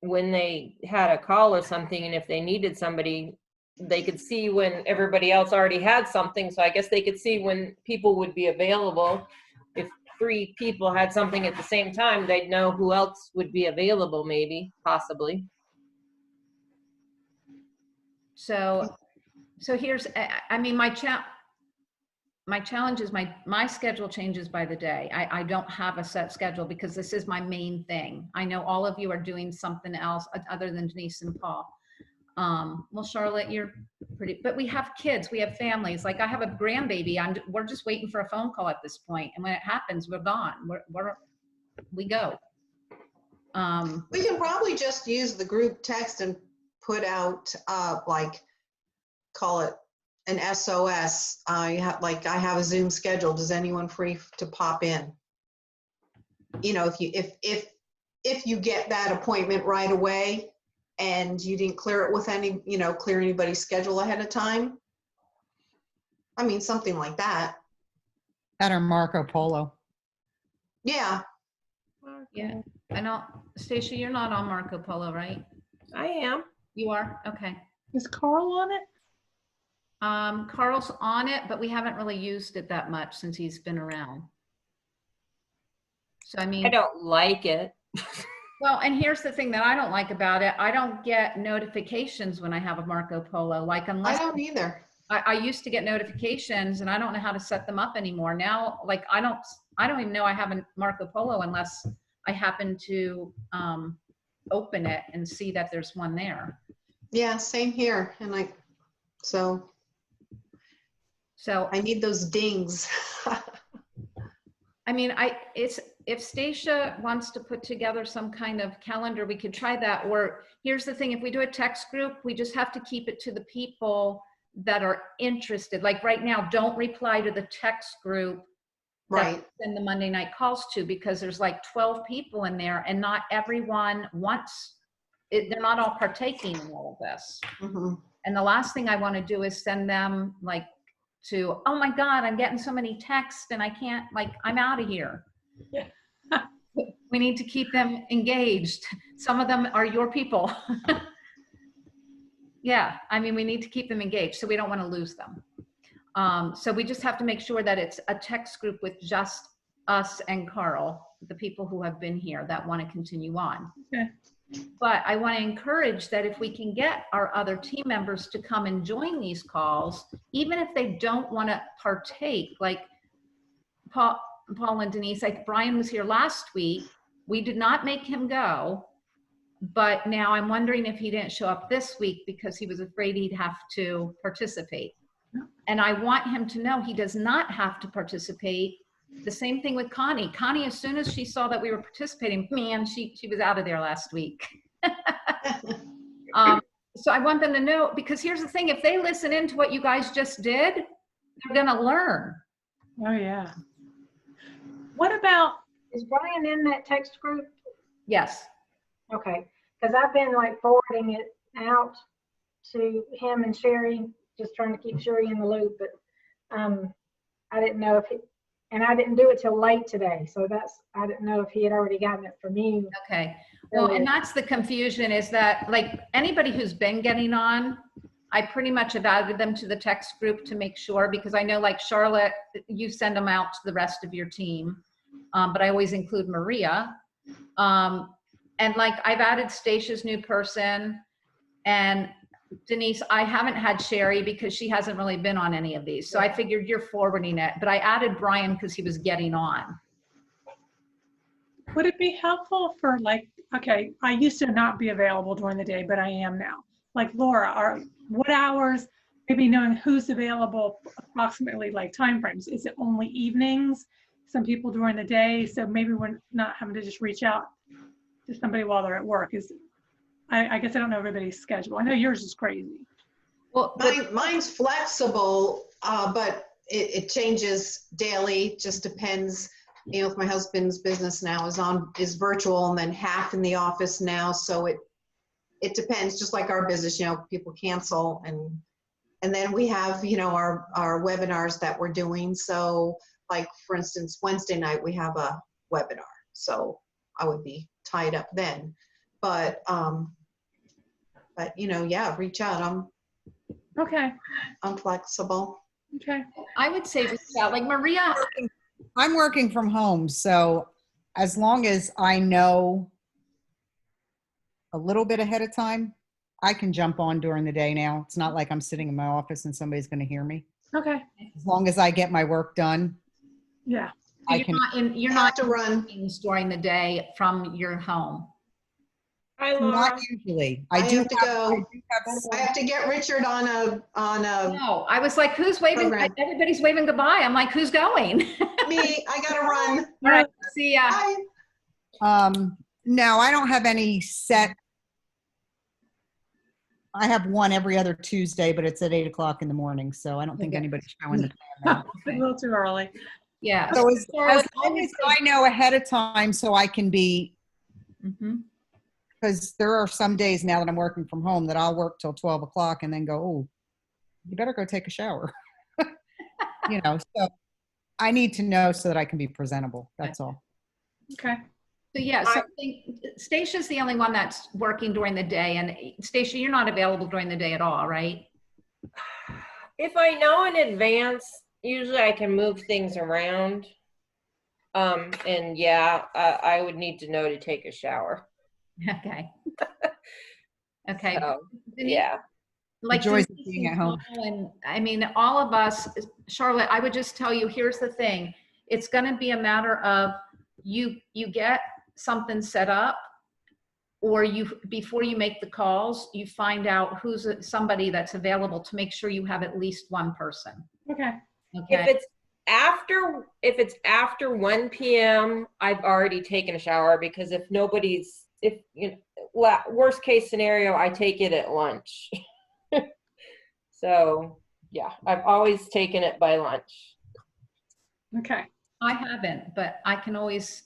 when they had a call or something, and if they needed somebody, they could see when everybody else already had something. So I guess they could see when people would be available. If 3 people had something at the same time, they'd know who else would be available, maybe, possibly. So here's, I mean, my challenge is my schedule changes by the day. I don't have a set schedule because this is my main thing. I know all of you are doing something else other than Denise and Paul. Well, Charlotte, you're pretty, but we have kids, we have families. Like I have a grandbaby. We're just waiting for a phone call at this point, and when it happens, we're gone. We go. We can probably just use the group text and put out like, call it an SOS. I have a Zoom schedule. Does anyone free to pop in? You know, if you get that appointment right away and you didn't clear it with clear anybody's schedule ahead of time. I mean, something like that. That or Marco Polo. Yeah. Yeah, I know. Stacia, you're not on Marco Polo, right? I am. You are? Okay. Is Carl on it? Carl's on it, but we haven't really used it that much since he's been around. So, I mean, I don't like it. well, and here's the thing that I don't like about it. I don't get notifications when I have a Marco Polo, like unless I don't either. I used to get notifications and I don't know how to set them up anymore. Now, like, I don't even know I have a Marco Polo unless I happen to open it and see that there's one there. Yeah, same here. And so I need those dings. I mean, if Stacia wants to put together some kind of calendar, we could try that. Or here's the thing, if we do a text group, we just have to keep it to the people that are interested. Like right now, don't reply to the text group Right. Send the Monday night calls to, because there's like 12 people in there and not everyone wants it. They're not all partaking in all of this. Mm-hmm. And the last thing I want to do is send them like to, oh my God, I'm getting so many texts and I can't, like, I'm out of here. Yeah. We need to keep them engaged. Some of them are your people. Yeah, I mean, we need to keep them engaged, so we don't want to lose them. So we just have to make sure that it's a text group with just us and Carl, the people who have been here that want to continue on. Okay. But I want to encourage that if we can get our other team members to come and join these calls, even if they don't want to partake, like Paul and Denise, like Brian was here last week. We did not make him go, but now I'm wondering if he didn't show up this week because he was afraid he'd have to participate. And I want him to know he does not have to participate. The same thing with Connie. Connie, as soon as she saw that we were participating, man, she was out of there last week. So I want them to know, because here's the thing, if they listen into what you guys just did, they're gonna learn. Oh yeah. What about, Is Brian in that text group? Yes. Okay, because I've been like forwarding it out to him and Sherry, just trying to keep Sherry in the loop, but I didn't know if he, and I didn't do it till late today, so I didn't know if he had already gotten it from you. Okay. Well, and that's the confusion, is that like anybody who's been getting on, I pretty much have added them to the text group to make sure, because I know like Charlotte, you send them out to the rest of your team, but I always include Maria. And like I've added Stacia's new person, and Denise, I haven't had Sherry because she hasn't really been on any of these. So I figured you're forwarding it, but I added Brian because he was getting on. would it be helpful for like, okay, I used to not be available during the day, but I am now. Like Laura, what hours, maybe knowing who's available approximately, like timeframes. Is it only evenings? Some people during the day, so maybe we're not having to just reach out to somebody while they're at work. I guess I don't know everybody's schedule. I know yours is crazy. Well, Mine's flexible, but it changes daily. Just depends. You know, if my husband's business now is virtual, and then half in the office now, so it depends. Just like our business, you know, people cancel, and then we have, you know, our webinars that we're doing. So, like for instance, Wednesday night we have a webinar, so I would be tied up then. but you know, yeah, reach out. Okay, I'm flexible. okay. I would say reach out. Like Maria, I'm working from home, so as long as I know a little bit ahead of time, I can jump on during the day now. It's not like I'm sitting in my office and somebody's going to hear me. Okay, As long as I get my work done, yeah. I you're can. not in, you're Have not to run. meetings during the day from your home. Hi, Laura. Not usually. I have to go. I do have I have to get Richard on a No, I was like, who's waving? Program. Everybody's waving goodbye. I'm like, who's going? me. I gotta run. All right, see ya. Bye. No, I don't have any set. I have one every other Tuesday, but it's at 8 o'clock in the morning, so I don't think Okay. anybody's showing the plan. A little too early. Yeah. So as long as I know ahead of time, so I can be, Mhm. because there are some days now that I'm working from home that I'll work till 12 o'clock and then go, oh, you better go take a shower. You know, so I need to know so that I can be presentable. That's all. Okay. So yeah, so I think Stacia's the only one that's working during the day, and Stacia, you're not available during the day at all, right? If I know in advance, usually I can move things around. And yeah, I would need to know to take a shower. Okay. Okay. So, Denise, yeah. like The joys of Denise being and at home. Paul, and I mean, all of us, Charlotte, I would just tell you, here's the thing. It's going to be a matter of you get something set up, or before you make the calls, you find out who's somebody that's available to make sure you have at least one person. Okay. Okay. If it's after 1 p.m., I've already taken a shower, because if you know, worst case scenario, I take it at lunch. So yeah, I've always taken it by lunch. Okay. I haven't, but I can always.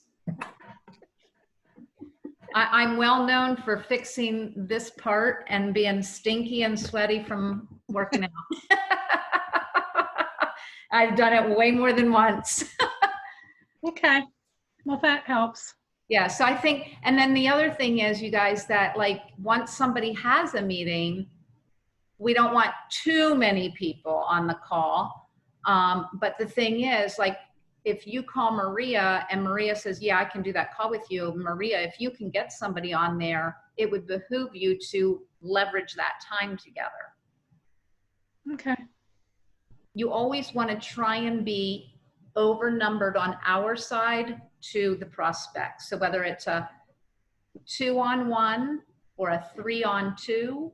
I'm well known for fixing this part and being stinky and sweaty from working out. I've done it way more than once. Okay. Well, that helps. Yeah, so I think, and then the other thing is, you guys, that like once somebody has a meeting, we don't want too many people on the call. But the thing is, like, if you call Maria and Maria says, yeah, I can do that call with you, Maria, if you can get somebody on there, it would behoove you to leverage that time together. Okay. You always want to try and be overnumbered on our side to the prospect. So whether it's a 2-on-1 or a 3-on-2.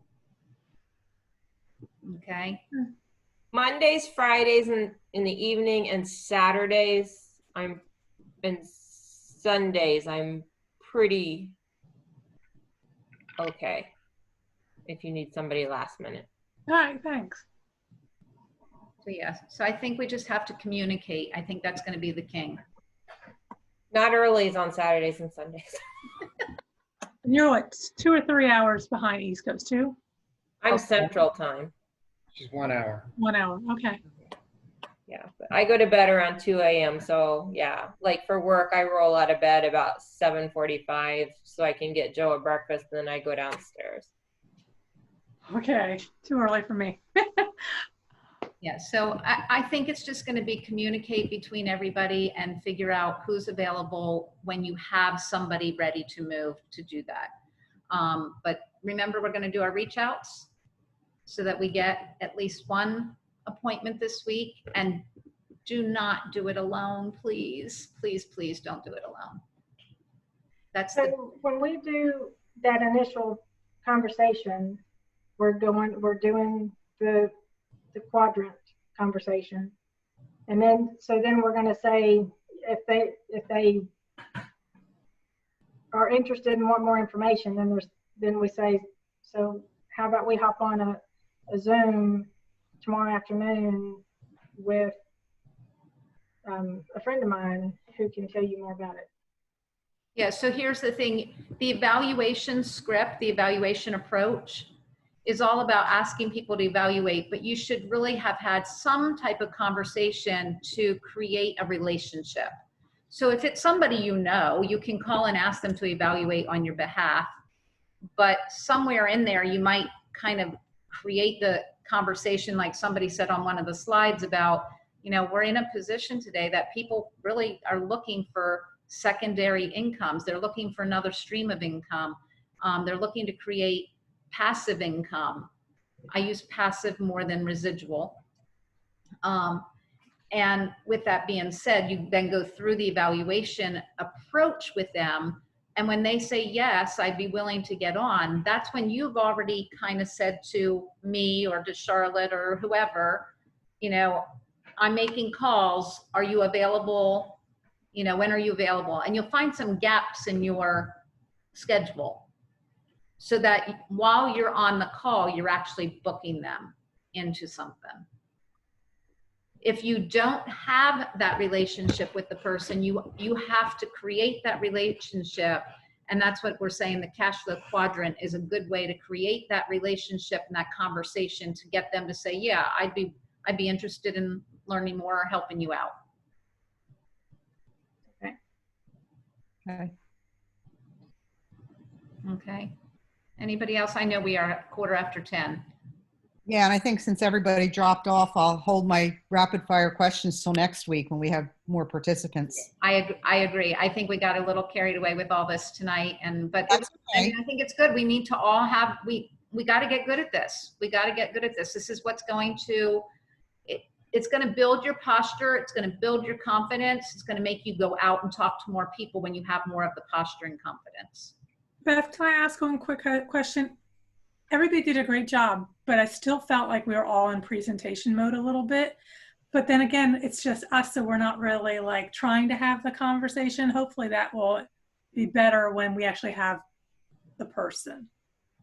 Okay. Mondays, Fridays in the evening, and Saturdays and Sundays I'm pretty okay if you need somebody last minute. All right. Thanks. So yeah, so I think we just have to communicate. I think that's going to be the king. Not early on Saturdays and Sundays. And you're what, 2 or 3 hours behind East Coast too? I'm Central Time. Just 1 hour. 1 hour. Okay. Yeah, but I go to bed around 2 a.m. So yeah, like for work, I roll out of bed about 7:45 so I can get Joe a breakfast, and then I go downstairs. Okay. Too early for me. Yeah, so I think it's just going to be communicate between everybody and figure out who's available when you have somebody ready to move to do that. But remember, we're going to do our reach outs so that we get at least one appointment this week, and do not do it alone, please. Please, please don't do it alone. That's the, So when we do that initial conversation, we're doing the quadrant conversation. And then, so then we're going to say, if they are interested and want more information, then we say, so how about we hop on a Zoom tomorrow afternoon with a friend of mine who can tell you more about it. yeah, so here's the thing. The evaluation script, the evaluation approach is all about asking people to evaluate, but you should really have had some type of conversation to create a relationship. So if it's somebody you know, you can call and ask them to evaluate on your behalf. but somewhere in there, you might kind of create the conversation like somebody said on one of the slides about, you know, we're in a position today that people really are looking for secondary incomes. They're looking for another stream of income. They're looking to create passive income. I use passive more than residual. And with that being said, you then go through the evaluation approach with them. And when they say, yes, I'd be willing to get on, that's when you've already kind of said to me or to Charlotte or whoever, you know, I'm making calls. Are you available? You know, when are you available? And you'll find some gaps in your schedule so that while you're on the call, you're actually booking them into something. If you don't have that relationship with the person, you have to create that relationship. And that's what we're saying, the cash flow quadrant is a good way to create that relationship and that conversation to get them to say, yeah, I'd be interested in learning more or helping you out. Okay. Okay. Anybody else? I know we are at 10:15. Yeah, and I think since everybody dropped off, I'll hold my rapid fire questions till next week when we have more participants. I agree. I think we got a little carried away with all this tonight, but That's I okay. mean, I think it's good. We need to all have, we got to get good at this. We got to get good at this. This is what's going to, it's going to build your posture. It's going to build your confidence. It's going to make you go out and talk to more people when you have more of the posture and confidence. Beth, can I ask one quick question? Everybody did a great job, but I still felt like we were all in presentation mode a little bit. But then again, it's just us, so we're not really like trying to have the conversation. Hopefully that will be better when we actually have the person.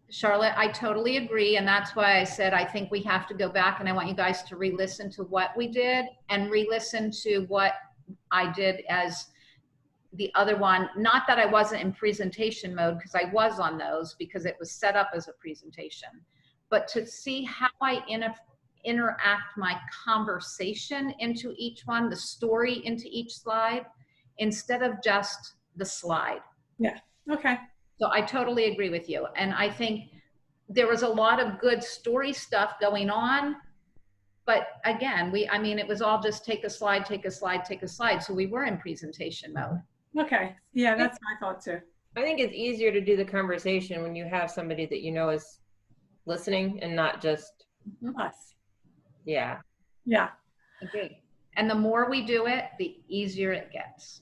Charlotte, I totally agree. And that's why I said, I think we have to go back and I want you guys to re-listen to what we did and re-listen to what I did as the other one. Not that I wasn't in presentation mode, because I was on those because it was set up as a presentation, but to see how I interact my conversation into each one, the story into each slide, instead of just the slide. Yeah, okay. So I totally agree with you. And I think there was a lot of good story stuff going on, but again, I mean, it was all just take a slide, take a slide, take a slide. So we were in presentation mode. Okay, yeah, that's my thought too. I think it's easier to do the conversation when you have somebody that you know is listening and not just Us. Yeah. Yeah. Agreed. And the more we do it, the easier it gets.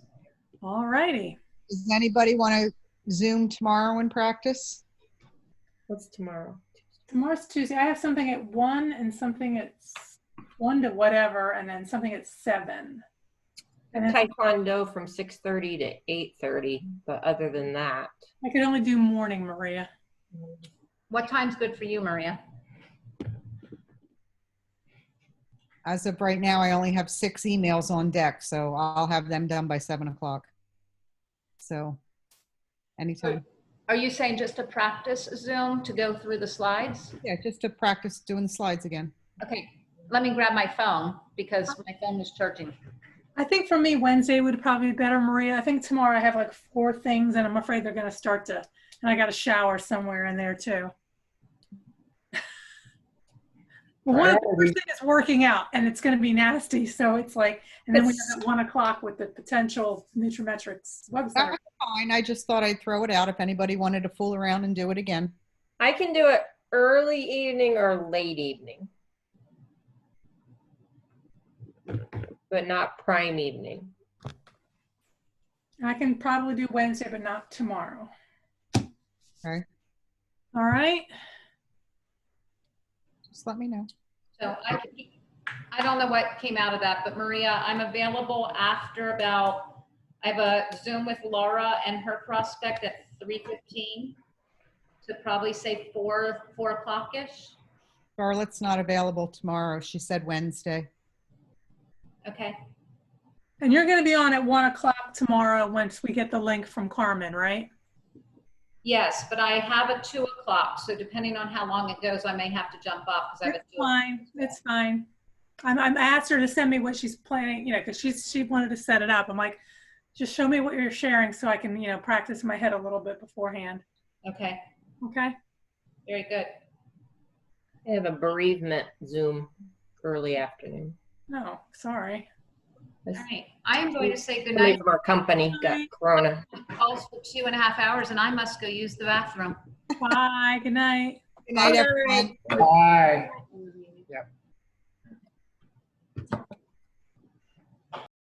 All righty. Does anybody want to Zoom tomorrow and practice? What's tomorrow? Tomorrow's Tuesday. I have something at 1 and something at 1 to whatever, and then something at 7. And then Taekwondo from 6:30 to 8:30, but other than that. I could only do morning, Maria. What time's good for you, Maria? As of right now, I only have 6 emails on deck, so I'll have them done by 7 o'clock. So anytime. Are you saying just to practice Zoom to go through the slides? Yeah, just to practice doing the slides again. Okay, let me grab my phone because my phone is charging. I think for me, Wednesday would probably be better, Maria. I think tomorrow I have like 4 things and I'm afraid they're going to start to, and I got to shower somewhere in there too. Well, one of the first thing is working out, and it's going to be nasty. So it's like, and then we have at 1 o'clock with the potential Nutrimetrics website. That's fine. I just thought I'd throw it out if anybody wanted to fool around and do it again. I can do it early evening or late evening, but not prime evening. I can probably do Wednesday, but not tomorrow. Okay. All right. Just let me know. So I don't know what came out of that, but Maria, I'm available after about, I have a Zoom with Laura and her prospect at 3:15 to probably say 4 o'clock-ish. Charlotte's not available tomorrow. She said Wednesday. Okay. And you're going to be on at 1 o'clock tomorrow once we get the link from Carmen, right? Yes, but I have a 2 o'clock. So depending on how long it goes, I may have to jump off because I have a 2 o'clock. Fine. It's fine. I'm asked her to send me what she's planning, you know, because she wanted to set it up. I'm like, just show me what you're sharing so I can, you know, practice in my head a little bit beforehand. Okay. Okay. Very good. I have a bereavement Zoom early afternoon. Oh, sorry. All right. I am going to say good Somebody night. from our company got corona. Calls for 2.5 hours and I must go use the bathroom. Bye. Good night. Good night, Bye. everyone. Bye.